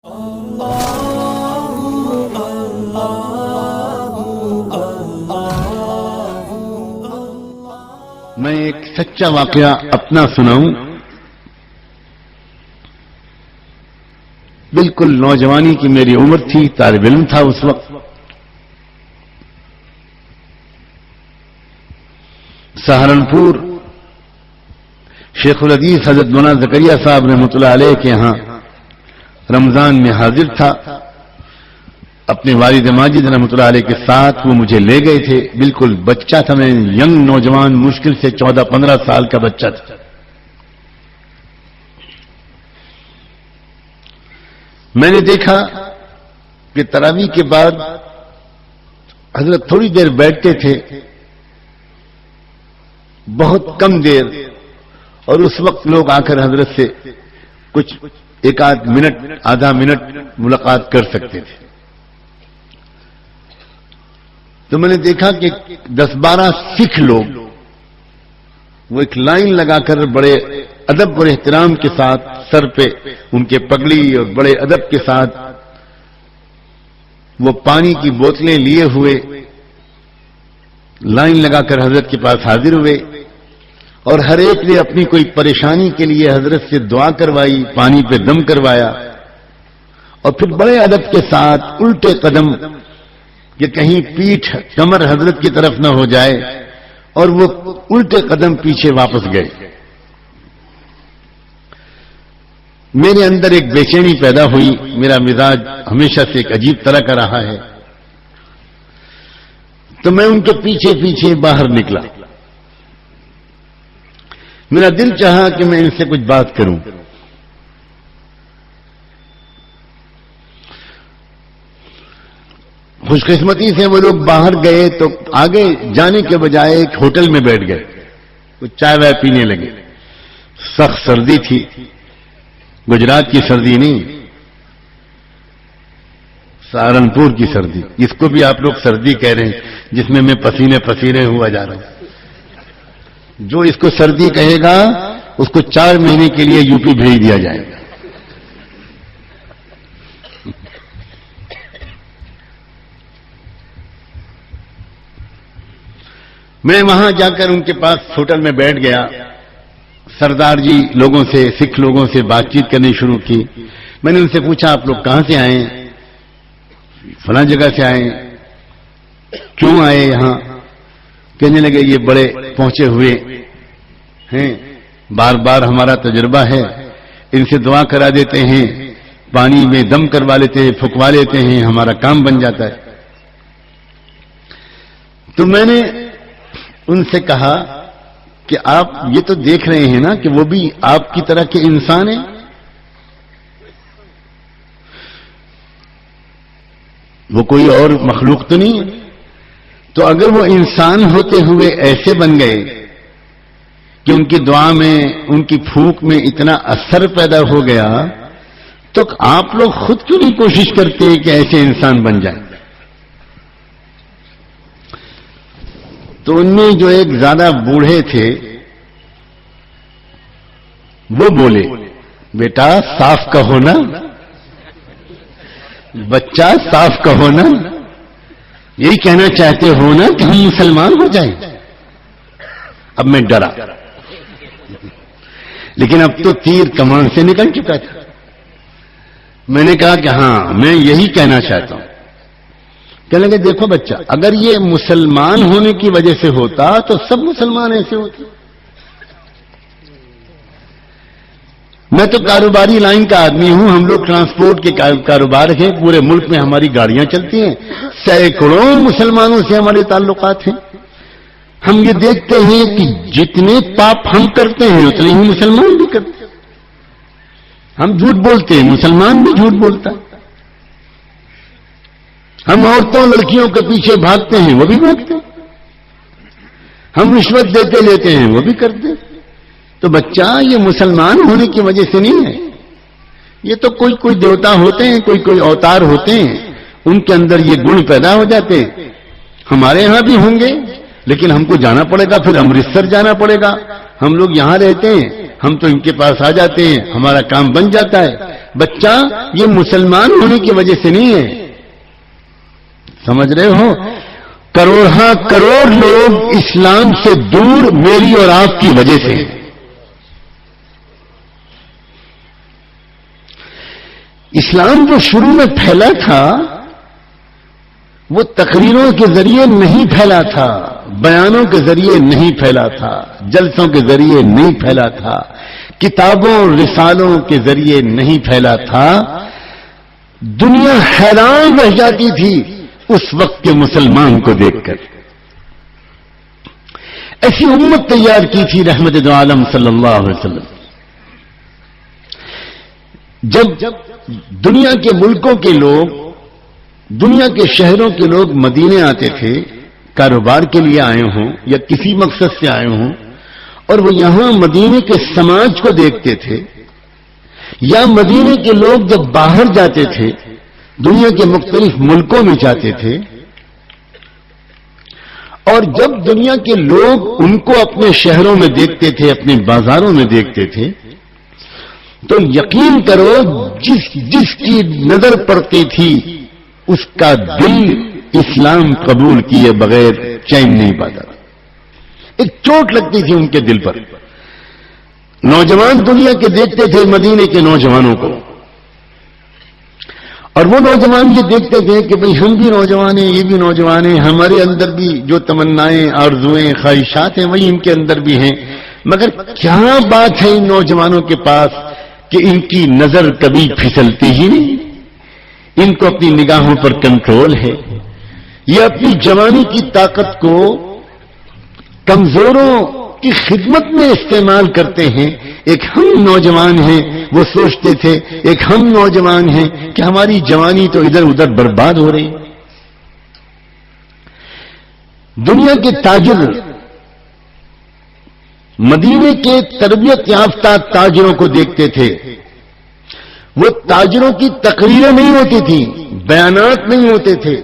میں ایک سچا واقعہ اپنا سناؤں. بالکل نوجوانی کی میری عمر تھی، طالب علم تھا اس وقت. سہارنپور شیخ الحدیث حضرت مولانا زکریا صاحب رحمۃ اللہ علیہ کے یہاں رمضان میں حاضر تھا. اپنے والد ماجد رحمۃ اللہ علیہ کے ساتھ وہ مجھے لے گئے تھے. بالکل بچہ تھا، میں ینگ نوجوان، مشکل سے 14-15 سال کا بچہ تھا. میں نے دیکھا کہ تراویح کے بعد حضرت تھوڑی دیر بیٹھتے تھے، بہت کم دیر، اور اس وقت لوگ آ کر حضرت سے کچھ ایک آدھ منٹ، آدھا منٹ ملاقات کر سکتے تھے. تو میں نے دیکھا کہ 10-12 سکھ لوگ وہ ایک لائن لگا کر بڑے ادب اور احترام کے ساتھ، سر پہ ان کے پگڑی اور بڑے ادب کے ساتھ وہ پانی کی بوتلیں لیے ہوئے لائن لگا کر حضرت کے پاس حاضر ہوئے، اور ہر ایک نے اپنی کوئی پریشانی کے لیے حضرت سے دعا کروائی، پانی پہ دم کروایا، اور پھر بڑے ادب کے ساتھ الٹے قدم کہ کہیں پیٹھ کمر حضرت کی طرف نہ ہو جائے، اور وہ الٹے قدم پیچھے واپس گئے. میرے اندر ایک بے چینی پیدا ہوئی. میرا مزاج ہمیشہ سے ایک عجیب طرح کا رہا ہے. تو میں ان کے پیچھے پیچھے باہر نکلا. میرا دل چاہا کہ میں ان سے کچھ بات کروں. خوش قسمتی سے وہ لوگ باہر گئے تو آگے جانے کے بجائے ایک ہوٹل میں بیٹھ گئے، کچھ چائے وائے پینے لگے. سخت سردی تھی، گجرات کی سردی نہیں، سہارنپور کی سردی. اس کو بھی آپ لوگ سردی کہہ رہے ہیں، جس میں پسینے پسینے ہوا جا رہا ہوں. جو اس کو سردی کہے گا اس کو 4 مہینے کے لیے یو پی بھیج دیا جائے گا. میں وہاں جا کر ان کے پاس ہوٹل میں بیٹھ گیا. سردار جی لوگوں سے، سکھ لوگوں سے بات چیت کرنی شروع کی. میں نے ان سے پوچھا آپ لوگ کہاں سے آئے ہیں؟ فلاں جگہ سے آئے. کیوں آئے یہاں؟ کہنے لگے یہ بڑے پہنچے ہوئے ہیں، بار بار ہمارا تجربہ ہے، ان سے دعا کرا دیتے ہیں، پانی میں دم کروا لیتے ہیں، پھکوا لیتے ہیں، ہمارا کام بن جاتا ہے. تو میں نے ان سے کہا کہ آپ یہ تو دیکھ رہے ہیں نا کہ وہ بھی آپ کی طرح کے انسان ہیں. وہ کوئی اور مخلوق تو نہیں ہے. تو اگر وہ انسان ہوتے ہوئے ایسے بن گئے کہ ان کی دعا میں، ان کی پھونک میں اتنا اثر پیدا ہو گیا، تو آپ لوگ خود کیوں نہیں کوشش کرتے کہ ایسے انسان بن جائیں؟ تو ان میں جو ایک زیادہ بوڑھے تھے وہ بولے، بیٹا صاف کہو نا، بچہ صاف کہو نا، یہی کہنا چاہتے ہو نا کہ ہم مسلمان ہو جائیں. اب میں ڈرا، لیکن اب تو تیر کمان سے نکل چکا تھا. میں نے کہا کہ ہاں میں یہی کہنا چاہتا ہوں. کہنے لگے دیکھو بچہ، اگر یہ مسلمان ہونے کی وجہ سے ہوتا تو سب مسلمان ایسے ہوتے. میں تو کاروباری لائن کا آدمی ہوں، ہم لوگ ٹرانسپورٹ کے کاروبار ہیں، پورے ملک میں ہماری گاڑیاں چلتی ہیں، سینکڑوں مسلمانوں سے ہمارے تعلقات ہیں. ہم یہ دیکھتے ہیں کہ جتنے پاپ ہم کرتے ہیں اتنے ہی مسلمان بھی کرتے ہیں. ہم جھوٹ بولتے ہیں، مسلمان بھی جھوٹ بولتا ہے. ہم عورتوں لڑکیوں کے پیچھے بھاگتے ہیں، وہ بھی بھاگتے ہیں. ہم رشوت دیتے لیتے ہیں، وہ بھی کرتے ہیں. تو بچہ یہ مسلمان ہونے کی وجہ سے نہیں ہے. یہ تو کوئی دیوتا ہوتے ہیں، کوئی اوتار ہوتے ہیں، ان کے اندر یہ گن پیدا ہو جاتے ہیں. ہمارے یہاں بھی ہوں گے، لیکن ہم کو جانا پڑے گا، پھر امرتسر جانا پڑے گا. ہم لوگ یہاں رہتے ہیں، ہم تو ان کے پاس آ جاتے ہیں، ہمارا کام بن جاتا ہے. بچہ یہ مسلمان ہونے کی وجہ سے نہیں ہے. سمجھ رہے ہو؟ کروڑ کروڑ لوگ اسلام سے دور میری اور آپ کی وجہ سے. اسلام جو شروع میں پھیلا تھا وہ تقریروں کے ذریعے نہیں پھیلا تھا، بیانوں کے ذریعے نہیں پھیلا تھا، جلسوں کے ذریعے نہیں پھیلا تھا، کتابوں رسالوں کے ذریعے نہیں پھیلا تھا. دنیا حیران رہ جاتی تھی اس وقت کے مسلمان کو دیکھ کر. ایسی امت تیار کی تھی رحمت دو عالم صلی اللہ علیہ وسلم. جب دنیا کے ملکوں کے لوگ، دنیا کے شہروں کے لوگ مدینے آتے تھے کاروبار کے لیے آئے ہوں یا کسی مقصد سے آئے ہوں، اور وہ یہاں مدینے کے سماج کو دیکھتے تھے، یا مدینے کے لوگ جب باہر جاتے تھے دنیا کے مختلف ملکوں میں جاتے تھے، اور جب دنیا کے لوگ ان کو اپنے شہروں میں دیکھتے تھے، اپنے بازاروں میں دیکھتے تھے، تو یقین کرو جس کی نظر پڑتی تھی اس کا دل اسلام قبول کیے بغیر چین نہیں پاتا. ایک چوٹ لگتی تھی ان کے دل پر. نوجوان دنیا کے دیکھتے تھے مدینے کے نوجوانوں کو، اور وہ نوجوان یہ دیکھتے تھے کہ بھئی ہم بھی نوجوان ہیں، یہ بھی نوجوان ہیں، ہمارے اندر بھی جو تمنائیں، آرزویں، خواہشات ہیں وہی ان کے اندر بھی ہیں، مگر کیا بات ہے ان نوجوانوں کے پاس کہ ان کی نظر کبھی پھسلتی ہی نہیں، ان کو اپنی نگاہوں پر کنٹرول ہے. یہ اپنی جوانی کی طاقت کو کمزوروں کی خدمت میں استعمال کرتے ہیں. ایک ہم نوجوان ہیں، وہ سوچتے تھے ایک ہم نوجوان ہیں کہ ہماری جوانی تو ادھر ادھر برباد ہو رہی. دنیا کے تاجر مدینے کے تربیت یافتہ تاجروں کو دیکھتے تھے. وہ تاجروں کی تقریریں نہیں ہوتی تھیں، بیانات نہیں ہوتے تھے،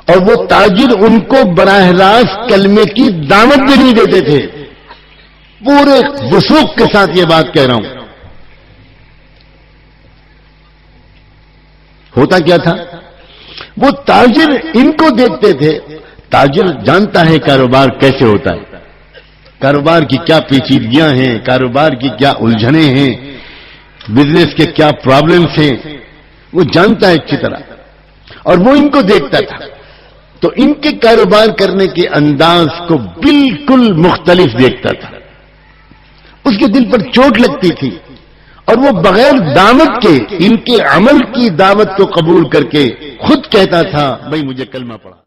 اور وہ تاجر ان کو براہ راست کلمے کی دعوت بھی نہیں دیتے تھے. پورے وثوق کے ساتھ یہ بات کہہ رہا ہوں. ہوتا کیا تھا؟ وہ تاجر ان کو دیکھتے تھے. تاجر جانتا ہے کاروبار کیسے ہوتا ہے، کاروبار کی کیا پیچیدگیاں ہیں، کاروبار کی کیا الجھنیں ہیں، بزنس کے کیا پرابلمز ہیں، وہ جانتا ہے اچھی طرح، اور وہ ان کو دیکھتا تھا. تو ان کے کاروبار کرنے کے انداز کو بالکل مختلف دیکھتا تھا. اس کے دل پر چوٹ لگتی تھی، اور وہ بغیر دعوت کے ان کے عمل کی دعوت کو قبول کر کے خود کہتا تھا بھائی مجھے کلمہ پڑھا.